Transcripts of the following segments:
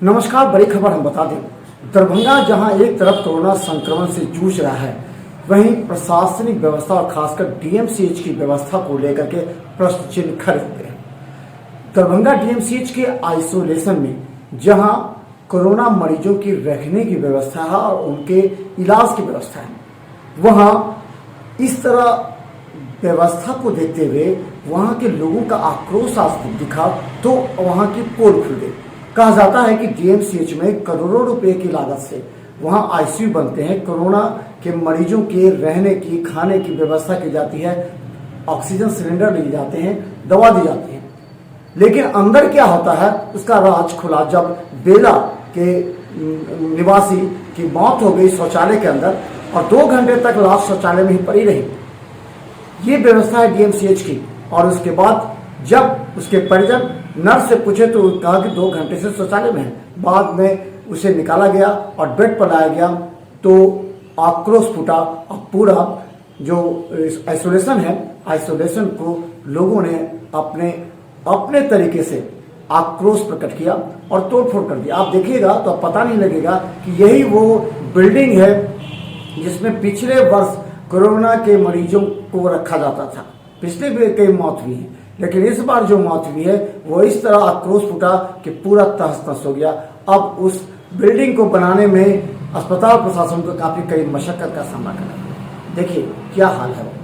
नमस्कार। बड़ी खबर हम बता दें, दरभंगा जहां एक तरफ कोरोना संक्रमण से जूझ रहा है, वहीं प्रशासनिक व्यवस्था और खासकर डीएमसीएच की व्यवस्था को लेकर के प्रश्न चिन्ह खड़े हुए हैं। दरभंगा डीएमसीएच के आइसोलेशन में जहां कोरोना मरीजों की रखने की व्यवस्था है और उनके इलाज की व्यवस्था है, वहां इस तरह व्यवस्था को देखते हुए वहां के लोगों का आक्रोश आज दिखा तो वहां की पोल खुल गई। कहा जाता है कि डीएमसीएच में करोड़ों रुपए की लागत से वहां आईसीयू बनते हैं, कोरोना के मरीजों के रहने की खाने की व्यवस्था की जाती है, ऑक्सीजन सिलेंडर लिए जाते हैं, दवा दी जाती है। लेकिन अंदर क्या होता है उसका राज खुला जब बेला के निवासी की मौत हो गई शौचालय के अंदर और 2 घंटे तक लाश शौचालय में ही पड़ी रही। ये व्यवस्था है डीएमसीएच की। और उसके बाद जब उसके परिजन नर्स से पूछे तो कहा कि 2 घंटे से शौचालय में है। बाद में उसे निकाला गया और बेड पर लाया गया तो आक्रोश फूटा। अब पूरा जो आइसोलेशन है, आइसोलेशन को लोगों ने अपने तरीके से आक्रोश प्रकट किया और तोड़फोड़ कर दिया। आप देखिएगा तो पता नहीं लगेगा कि यही वो बिल्डिंग है जिसमें पिछले वर्ष कोरोना के मरीजों को रखा जाता था। पिछले भी कई मौत हुई है, लेकिन इस बार जो मौत हुई है वो इस तरह आक्रोश फूटा कि पूरा तहस नहस हो गया। अब उस बिल्डिंग को बनाने में अस्पताल प्रशासन को काफी कई मशक्कत का सामना करना पड़ा। देखिए क्या हाल है।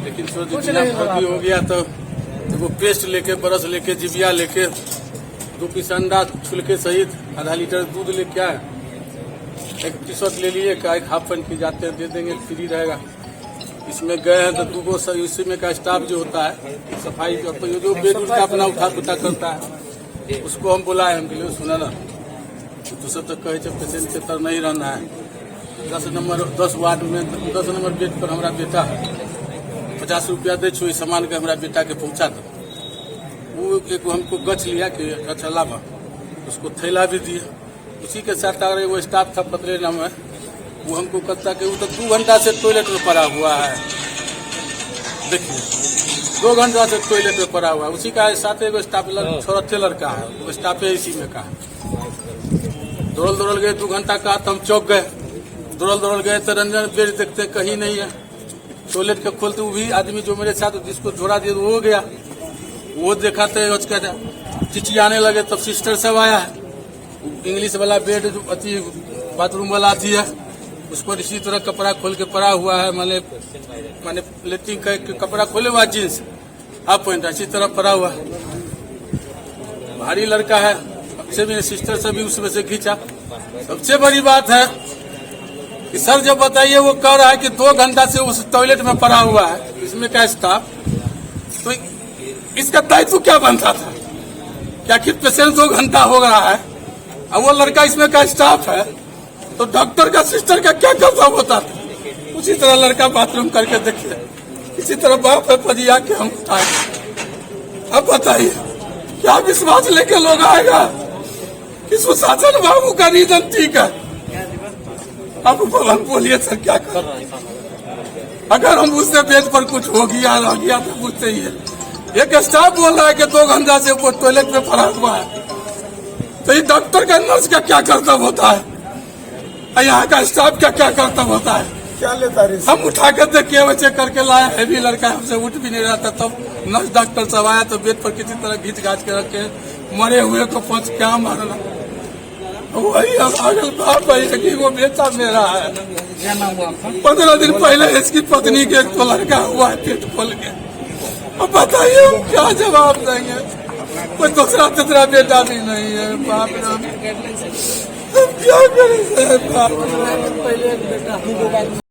लेकिन सर जी हो गया तो वो पेस्ट लेके, ब्रश लेके, जिबिया लेके, 2 पीस अंडा छुलके सहित आधा लीटर दूध लेके आए, एक टी शर्ट ले लिए, एक हाफ पैंट की जाते हैं दे देंगे, फ्री रहेगा। इसमें गए हैं तो 2 इसी में का स्टाफ जो होता है सफाई जो बेड का अपना उठा पुठा करता है उसको हम बुलाए, हम लिए सुना ना तो सब तक कहे पेशेंट के तर नहीं रहना है। 10 वार्ड में 10 नंबर बेड पर हमारा बेटा है, 50 रुपया दे छो सामान के हमारा बेटा के पहुंचा दो। वो एक हमको गच लिया कि अच्छा लाभ, उसको थैला भी दिया। उसी के साथ अगर वो स्टाफ था पतरे नाम है, वो हमको कहता कि वो तो 2 घंटा से टॉयलेट में पड़ा हुआ है। देखिए 2 घंटा से टॉयलेट में पड़ा हुआ है। उसी का साथ एक स्टाफ छोटा टेलर का है, वो स्टाफ है इसी में का है। दौड़ गए 2 घंटा का, तो हम चौक गए, दौड़ गए तो रंजन बेड देखते कहीं नहीं है। टॉयलेट के खोलते वो भी आदमी जो मेरे साथ जिसको जोड़ा दिया वो हो गया, वो देखा तो चिचियाने लगे। तब सिस्टर सब आया है, इंग्लिश वाला बेड जो अति बाथरूम वाला आती है उसको इसी तरह कपड़ा खोल के पड़ा हुआ है, माने लेट्रिन का कपड़ा खोले हुआ जींस हाफ पैंट इसी तरह पड़ा हुआ है। भारी लड़का है, से भी सिस्टर से भी उसमें से खींचा। सबसे बड़ी बात है कि सर जब बताइए वो कह रहा है कि 2 घंटा से उस टॉयलेट में पड़ा हुआ है, इसमें क्या स्टाफ, तो इसका दायित्व क्या बनता था? क्या कि पेशेंट 2 घंटा हो रहा है और वो लड़का इसमें का स्टाफ है, तो डॉक्टर का सिस्टर का क्या कर्तव्य होता था? उसी तरह लड़का बाथरूम करके देखिए, इसी तरह बाप है पजिया के हम उठाए। अब बताइए क्या विश्वास लेके लोग आएगा कि सुशासन बाबू का रीजन ठीक है? अब हम बोलिए सर क्या कर? अगर हम उससे बेड पर कुछ हो गया रह गया तो पूछते ही है। एक स्टाफ बोल रहा है कि 2 घंटा से वो टॉयलेट में पड़ा हुआ है, तो ये डॉक्टर का नर्स का क्या कर्तव्य होता है? यहाँ का स्टाफ का क्या कर्तव्य होता है? क्या लेता रही? हम उठा कर देखे बच्चे करके लाए, हैवी लड़का हमसे उठ भी नहीं रहा था। तब नर्स डॉक्टर सब आया तो बेड पर किसी तरह घींच घाच के रखे, मरे हुए को पहुंच क्या मारना। वही अगल बाप भाई वो बेटा मेरा है। 15 दिन पहले इसकी पत्नी के एक तो लड़का हुआ है पेट खोल के। अब बताइए हम क्या जवाब देंगे? कोई दूसरा तीसरा बेटा भी नहीं है। बाप रे, हम क्या करें?